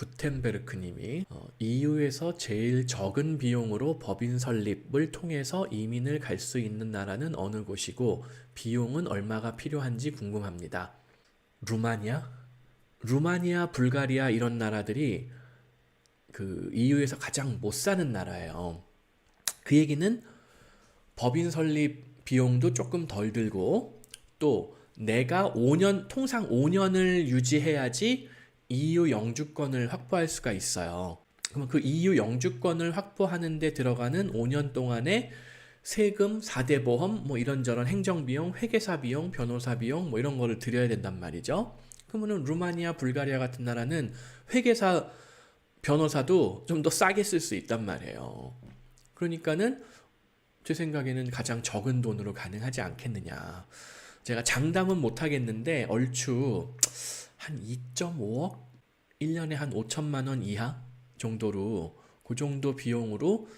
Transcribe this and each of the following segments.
구텐베르크님이 EU에서 제일 적은 비용으로 법인 설립을 통해서 이민을 갈 수 있는 나라는 어느 곳이고 비용은 얼마가 필요한지 궁금합니다. 루마니아? 루마니아, 불가리아 이런 나라들이 그 EU에서 가장 못 사는 나라예요. 그 얘기는 법인 설립 비용도 조금 덜 들고 또 내가 통상 5년을 유지해야지 EU 영주권을 확보할 수가 있어요. 그럼 그 EU 영주권을 확보하는 데 들어가는 5년 동안에 세금, 4대 보험, 뭐 이런저런 행정비용, 회계사 비용, 변호사 비용 뭐 이런 거를 들여야 된단 말이죠. 그러면은 루마니아, 불가리아 같은 나라는 회계사, 변호사도 좀 더 싸게 쓸 수 있단 말이에요. 그러니까는 제 생각에는 가장 적은 돈으로 가능하지 않겠느냐. 제가 장담은 못 하겠는데 얼추 한 2.5억? 1년에 한 5천만 원 이하 정도로 그 정도 비용으로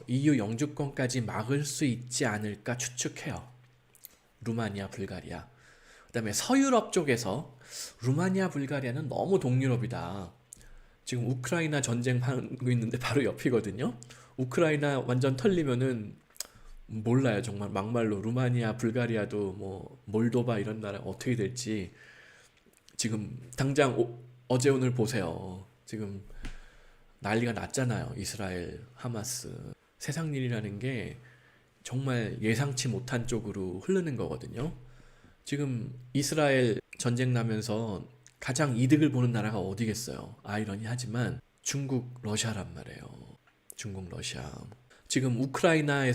EU 영주권까지 막을 수 있지 않을까 추측해요. 루마니아, 불가리아. 그다음에 서유럽 쪽에서 루마니아, 불가리아는 너무 동유럽이다. 지금 우크라이나 전쟁하고 있는데 바로 옆이거든요. 우크라이나 완전 털리면은 몰라요. 정말 막말로 루마니아, 불가리아도 뭐 몰도바 이런 나라 어떻게 될지 지금 당장 어제 오늘 보세요. 지금 난리가 났잖아요. 이스라엘, 하마스. 세상 일이라는 게 정말 예상치 못한 쪽으로 흐르는 거거든요. 지금 이스라엘 전쟁 나면서 가장 이득을 보는 나라가 어디겠어요? 아이러니하지만 중국, 러시아란 말이에요. 중국, 러시아. 지금 우크라이나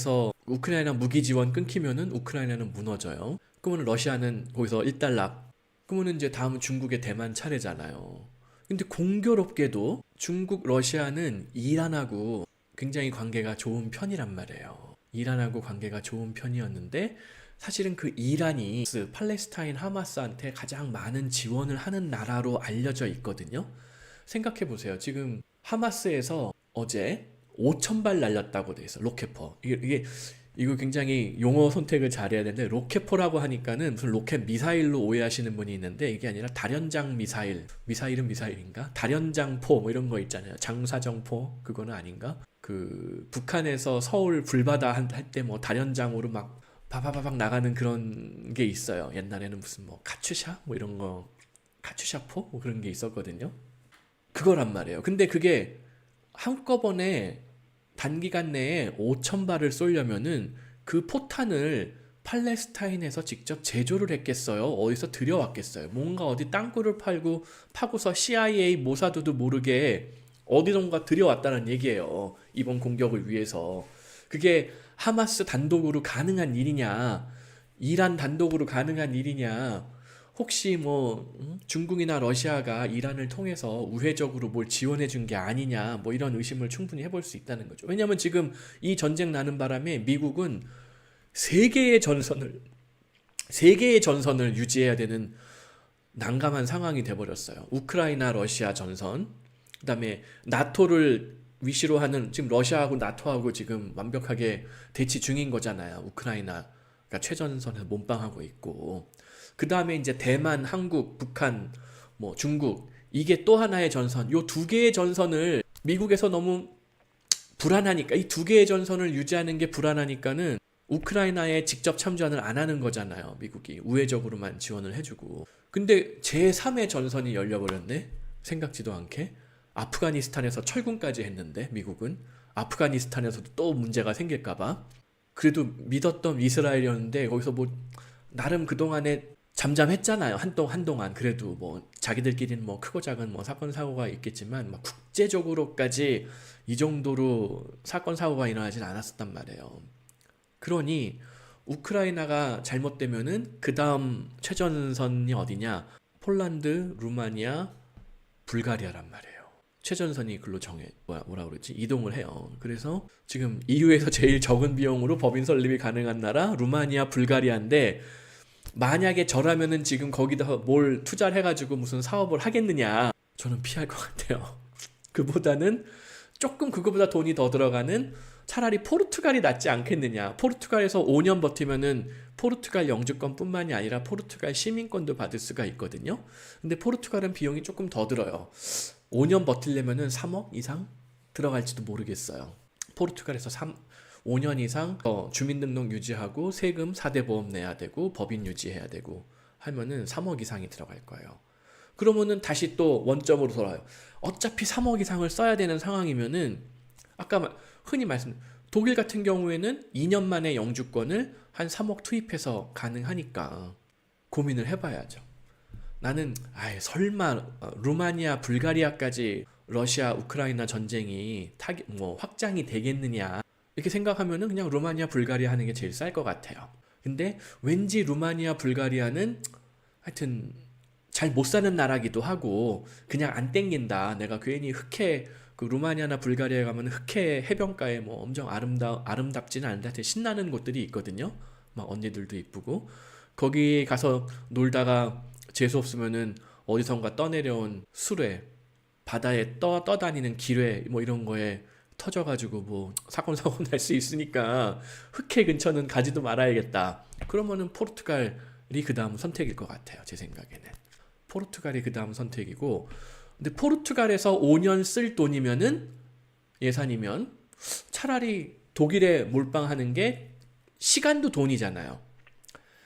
무기 지원 끊기면은 우크라이나는 무너져요. 그러면 러시아는 거기서 일단락. 그러면 이제 다음은 중국의 대만 차례잖아요. 근데 공교롭게도 중국, 러시아는 이란하고 굉장히 관계가 좋은 편이란 말이에요. 이란하고 관계가 좋은 편이었는데 사실은 그 이란이 팔레스타인 하마스한테 가장 많은 지원을 하는 나라로 알려져 있거든요. 생각해 보세요. 지금 하마스에서 어제 5,000발 날렸다고 돼 있어. 로켓포. 이거 굉장히 용어 선택을 잘해야 되는데 로켓포라고 하니까는 무슨 로켓 미사일로 오해하시는 분이 있는데 이게 아니라 다련장 미사일. 미사일은 미사일인가? 다련장포 뭐 이런 거 있잖아요. 장사정포 그거는 아닌가? 그 북한에서 서울 불바다 할 때 뭐 다련장으로 막 바바바박 나가는 그런 게 있어요. 옛날에는 무슨 뭐 카츄샤 뭐 이런 거 카츄샤포 뭐 그런 게 있었거든요. 그거란 말이에요. 근데 그게 한꺼번에 단기간 내에 5,000발을 쏘려면은 그 포탄을 팔레스타인에서 직접 제조를 했겠어요? 어디서 들여왔겠어요? 뭔가 어디 땅굴을 파고서 CIA, 모사드도 모르게 어디선가 들여왔다는 얘기예요. 이번 공격을 위해서. 그게 하마스 단독으로 가능한 일이냐? 이란 단독으로 가능한 일이냐? 혹시 뭐 중국이나 러시아가 이란을 통해서 우회적으로 뭘 지원해 준 게 아니냐? 뭐 이런 의심을 충분히 해볼 수 있다는 거죠. 왜냐하면 지금 이 전쟁 나는 바람에 미국은 세 개의 전선을 유지해야 되는 난감한 상황이 돼버렸어요. 우크라이나, 러시아 전선, 그다음에 나토를 위시로 하는 지금 러시아하고 나토하고 지금 완벽하게 대치 중인 거잖아요. 우크라이나가 최전선에서 몸빵하고 있고 그 다음에 이제 대만, 한국, 북한, 뭐 중국 이게 또 하나의 전선. 요 두 개의 전선을 미국에서 너무 불안하니까 이 두 개의 전선을 유지하는 게 불안하니까는 우크라이나에 직접 참전을 안 하는 거잖아요. 미국이 우회적으로만 지원을 해주고. 근데 제3의 전선이 열려버렸네. 생각지도 않게. 아프가니스탄에서 철군까지 했는데 미국은 아프가니스탄에서도 또 문제가 생길까봐 그래도 믿었던 이스라엘이었는데 거기서 뭐 나름 그동안에 잠잠했잖아요. 한동안 그래도 뭐 자기들끼리는 뭐 크고 작은 뭐 사건 사고가 있겠지만 막 국제적으로까지 이 정도로 사건 사고가 일어나진 않았었단 말이에요. 그러니 우크라이나가 잘못되면은 그 다음 최전선이 어디냐? 폴란드, 루마니아, 불가리아란 말이에요. 최전선이 글로 뭐라 그러지? 이동을 해요. 그래서 지금 EU에서 제일 적은 비용으로 법인 설립이 가능한 나라 루마니아, 불가리아인데 만약에 저라면은 지금 거기다 뭘 투자를 해가지고 무슨 사업을 하겠느냐? 저는 피할 것 같아요. 그보다는 조금 그거보다 돈이 더 들어가는 차라리 포르투갈이 낫지 않겠느냐. 포르투갈에서 5년 버티면은 포르투갈 영주권뿐만이 아니라 포르투갈 시민권도 받을 수가 있거든요. 근데 포르투갈은 비용이 조금 더 들어요. 5년 버틸려면은 3억 이상 들어갈지도 모르겠어요. 포르투갈에서 5년 이상 주민등록 유지하고 세금 4대 보험 내야 되고 법인 유지해야 되고 하면은 3억 이상이 들어갈 거예요. 그러면은 다시 또 원점으로 돌아와요. 어차피 3억 이상을 써야 되는 상황이면은 아까 흔히 말씀 독일 같은 경우에는 2년 만에 영주권을 한 3억 투입해서 가능하니까 고민을 해봐야죠. 나는 설마 루마니아, 불가리아까지 러시아, 우크라이나 전쟁이 확장이 되겠느냐 이렇게 생각하면은 그냥 루마니아, 불가리아 하는 게 제일 쌀 것 같아요. 근데 왠지 루마니아, 불가리아는 하여튼 잘 못 사는 나라기도 하고 그냥 안 땡긴다. 내가 괜히 흑해 그 루마니아나 불가리아에 가면 흑해 해변가에 뭐 엄청 아름답지는 않은데 하여튼 신나는 곳들이 있거든요. 막 언니들도 이쁘고 거기 가서 놀다가 재수 없으면은 어디선가 떠내려온 수레 바다에 떠다니는 기뢰 뭐 이런 거에 터져가지고 뭐 사건 사고 날 수 있으니까 흑해 근처는 가지도 말아야겠다. 그러면은 포르투갈이 그 다음 선택일 것 같아요. 제 생각에는 포르투갈이 그 다음 선택이고, 근데 포르투갈에서 5년 쓸 돈이면은 예산이면 차라리 독일에 몰빵하는 게 시간도 돈이잖아요.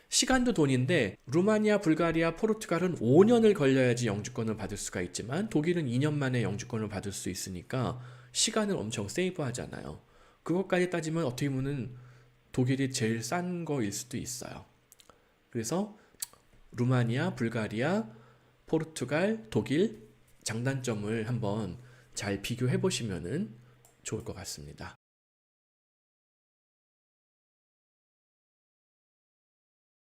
시간도 돈인데 루마니아, 불가리아, 포르투갈은 5년을 걸려야지 영주권을 받을 수가 있지만 독일은 2년 만에 영주권을 받을 수 있으니까 시간을 엄청 세이브하잖아요. 그것까지 따지면 어떻게 보면 독일이 제일 싼 거일 수도 있어요. 그래서 루마니아, 불가리아, 포르투갈, 독일 장단점을 한번 잘 비교해 보시면은 좋을 것 같습니다.